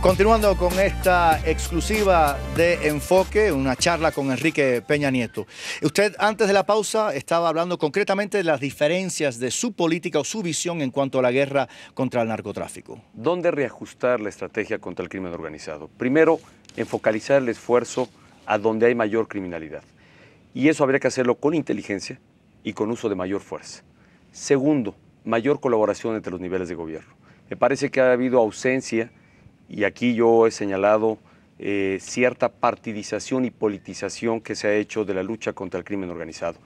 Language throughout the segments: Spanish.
Continuando con esta exclusiva de Enfoque, una charla con Enrique Peña Nieto. Usted antes de la pausa estaba hablando concretamente de las diferencias de su política o su visión en cuanto a la guerra contra el narcotráfico. ¿Dónde reajustar la estrategia contra el crimen organizado? Primero, en focalizar el esfuerzo a donde hay mayor criminalidad. Y eso habría que hacerlo con inteligencia y con uso de mayor fuerza. Segundo, mayor colaboración entre los niveles de gobierno. Me parece que ha habido ausencia, y aquí yo he señalado cierta partidización y politización que se ha hecho de la lucha contra el crimen organizado.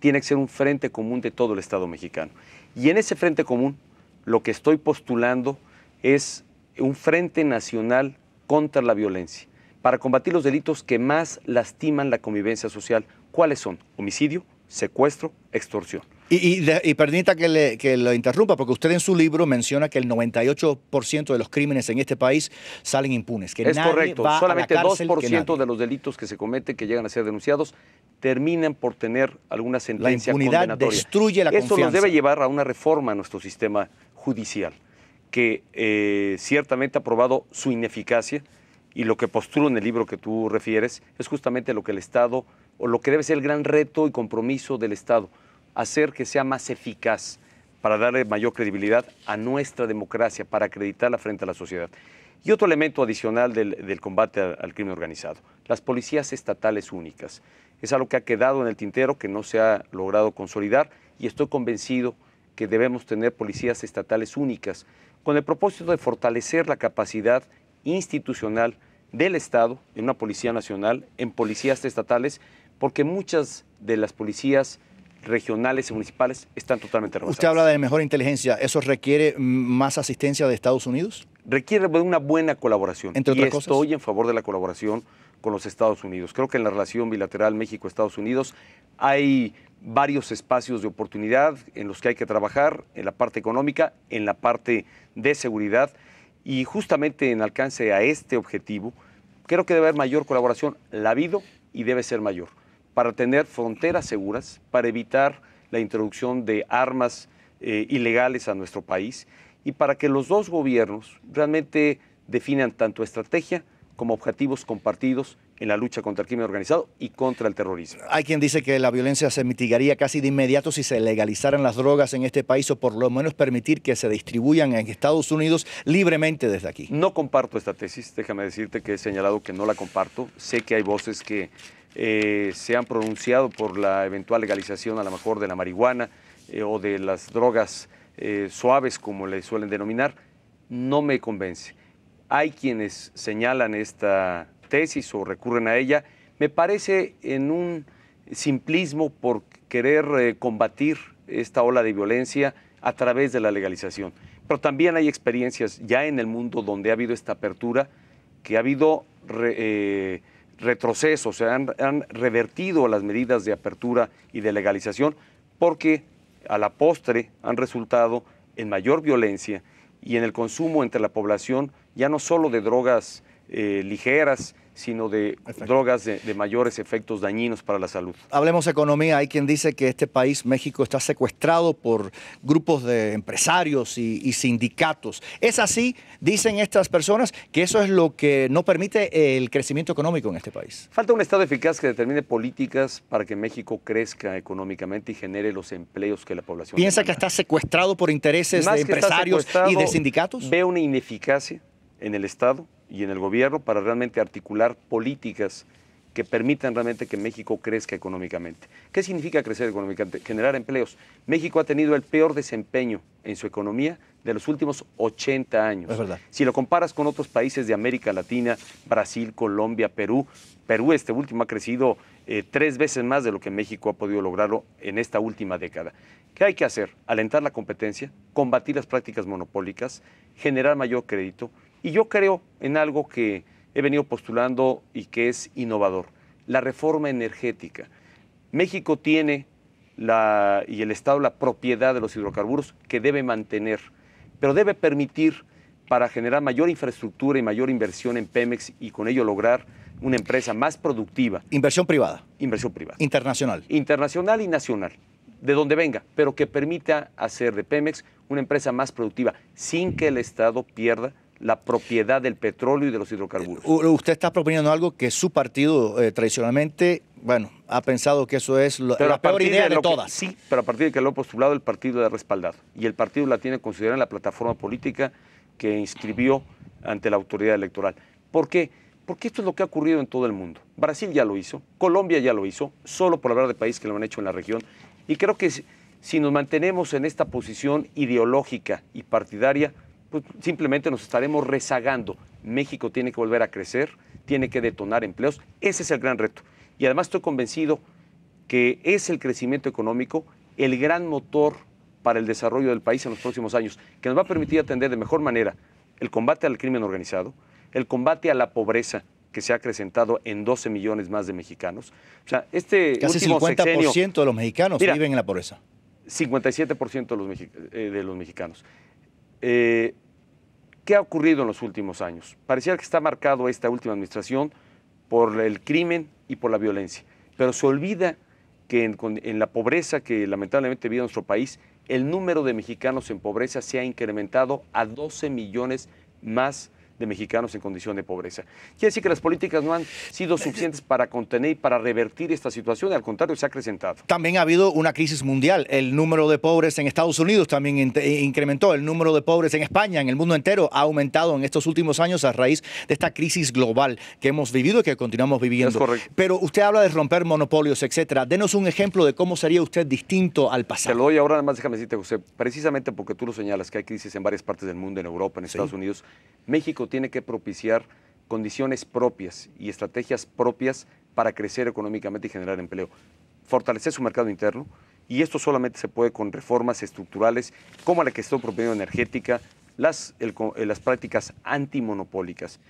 Tiene que ser un frente común de todo el Estado mexicano. Y en ese frente común, lo que estoy postulando es un frente nacional contra la violencia, para combatir los delitos que más lastiman la convivencia social. ¿Cuáles son? Homicidio, secuestro, extorsión. Y permita que lo interrumpa, porque usted en su libro menciona que el 98% de los crímenes en este país salen impunes. Que es nadie correcto, va solamente a la cárcel, 2% de los delitos que se cometen, que llegan a ser denunciados, terminan por tener alguna sentencia condenatoria. La impunidad destruye la confianza. Eso nos debe llevar a una reforma a nuestro sistema judicial, que ciertamente ha probado su ineficacia, y lo que postulo en el libro que tú refieres es justamente lo que el Estado, o lo que debe ser el gran reto y compromiso del Estado, hacer que sea más eficaz para darle mayor credibilidad a nuestra democracia, para acreditarla frente a la sociedad. Y otro elemento adicional del combate al crimen organizado, las policías estatales únicas. Es algo que ha quedado en el tintero, que no se ha logrado consolidar, y estoy convencido que debemos tener policías estatales únicas, con el propósito de fortalecer la capacidad institucional del Estado, en una policía nacional, en policías estatales, porque muchas de las policías regionales y municipales están totalmente rebasadas. Usted habla de mejor inteligencia. ¿Eso requiere más asistencia de Estados Unidos? Requiere de una buena colaboración. Entre otras cosas. Estoy en favor de la colaboración con los Estados Unidos. Creo que en la relación bilateral México-Estados Unidos hay varios espacios de oportunidad en los que hay que trabajar, en la parte económica, en la parte de seguridad, y justamente en alcance a este objetivo, creo que debe haber mayor colaboración. La ha habido y debe ser mayor, para tener fronteras seguras, para evitar la introducción de armas ilegales a nuestro país, y para que los dos gobiernos realmente definan tanto estrategia como objetivos compartidos en la lucha contra el crimen organizado y contra el terrorismo. Hay quien dice que la violencia se mitigaría casi de inmediato si se legalizaran las drogas en este país, o por lo menos permitir que se distribuyan en Estados Unidos libremente desde aquí. No comparto esta tesis, déjame decirte que he señalado que no la comparto. Sé que hay voces que se han pronunciado por la eventual legalización, a lo mejor, de la marihuana o de las drogas suaves, como le suelen denominar. No me convence. Hay quienes señalan esta tesis o recurren a ella, me parece en un simplismo por querer combatir esta ola de violencia a través de la legalización. Pero también hay experiencias ya en el mundo donde ha habido esta apertura, que ha habido retrocesos, se han revertido las medidas de apertura y de legalización, porque a la postre han resultado en mayor violencia y en el consumo entre la población, ya no solo de drogas ligeras, sino de drogas de mayores efectos dañinos para la salud. Hablemos economía. Hay quien dice que este país, México, está secuestrado por grupos de empresarios y sindicatos. ¿Es así? Dicen estas personas que eso es lo que no permite el crecimiento económico en este país. Falta un Estado eficaz que determine políticas para que México crezca económicamente y genere los empleos que la población ¿Piensa demanda. que está secuestrado por intereses de empresarios y de sindicatos? Veo una ineficacia en el Estado y en el gobierno para realmente articular políticas que permitan realmente que México crezca económicamente. ¿Qué significa crecer económicamente? Generar empleos. México ha tenido el peor desempeño en su economía de los últimos 80 años. Es verdad. Si lo comparas con otros países de América Latina, Brasil, Colombia, Perú, este último ha crecido 3 veces más de lo que México ha podido lograrlo en esta última década. ¿Qué hay que hacer? Alentar la competencia, combatir las prácticas monopólicas, generar mayor crédito. Y yo creo en algo que he venido postulando y que es innovador, la reforma energética. México tiene y el Estado la propiedad de los hidrocarburos que debe mantener, pero debe permitir, para generar mayor infraestructura y mayor inversión en Pemex y con ello lograr una empresa más productiva. Inversión privada. Inversión privada. Internacional. Internacional y nacional, de donde venga, pero que permita hacer de Pemex una empresa más productiva sin que el Estado pierda la propiedad del petróleo y de los hidrocarburos. Usted está proponiendo algo que su partido tradicionalmente, bueno, ha pensado que eso es la peor idea de todas. Sí, pero a partir de que lo ha postulado, el partido la ha respaldado. Y el partido la tiene considerada en la plataforma política que inscribió ante la autoridad electoral. ¿Por qué? Porque esto es lo que ha ocurrido en todo el mundo. Brasil ya lo hizo, Colombia ya lo hizo, solo por hablar de países que lo han hecho en la región. Y creo que si nos mantenemos en esta posición ideológica y partidaria, pues simplemente nos estaremos rezagando. México tiene que volver a crecer, tiene que detonar empleos. Ese es el gran reto. Y además estoy convencido que es el crecimiento económico el gran motor para el desarrollo del país en los próximos años, que nos va a permitir atender de mejor manera el combate al crimen organizado, el combate a la pobreza, que se ha acrecentado en 12 millones más de mexicanos. O sea, casi 50% de los mexicanos viven en la pobreza. 57% de los mexicanos. ¿Qué ha ocurrido en los últimos años? Parecía que está marcado esta última administración por el crimen y por la violencia, pero se olvida que en la pobreza que lamentablemente vive nuestro país, el número de mexicanos en pobreza se ha incrementado a 12 millones más de mexicanos en condición de pobreza. Quiere decir que las políticas no han sido suficientes para contener y para revertir esta situación, y al contrario se ha acrecentado. También ha habido una crisis mundial. El número de pobres en Estados Unidos también incrementó. El número de pobres en España, en el mundo entero, ha aumentado en estos últimos años a raíz de esta crisis global que hemos vivido y que continuamos viviendo. Es correcto. Pero usted habla de romper monopolios, etcétera. Denos un ejemplo de cómo sería usted distinto al pasado. Te lo doy ahora, además déjame decirte, José, precisamente porque tú lo señalas, que hay crisis en varias partes del mundo, en Europa, en Estados Unidos, México tiene que propiciar condiciones propias y estrategias propias para crecer económicamente y generar empleo. Fortalecer su mercado interno, y esto solamente se puede con reformas estructurales como la que estoy proponiendo energética, las prácticas antimonopólicas.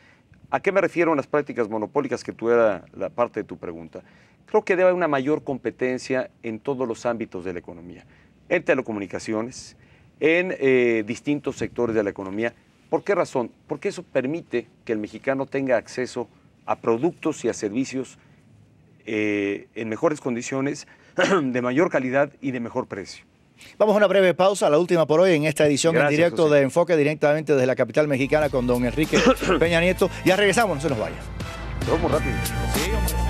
¿A qué me refiero en las prácticas monopólicas, que tú era la parte de tu pregunta? Creo que debe haber una mayor competencia en todos los ámbitos de la economía, en telecomunicaciones, en distintos sectores de la economía. ¿Por qué razón? Porque eso permite que el mexicano tenga acceso a productos y a servicios en mejores condiciones, de mayor calidad y de mejor precio. Vamos a una breve pausa, la última por hoy en esta edición en directo José. de Enfoque, directamente desde la capital mexicana con don Enrique Peña Nieto. Ya regresamos, no se nos vaya. Todo muy rápido. Sí, hombre.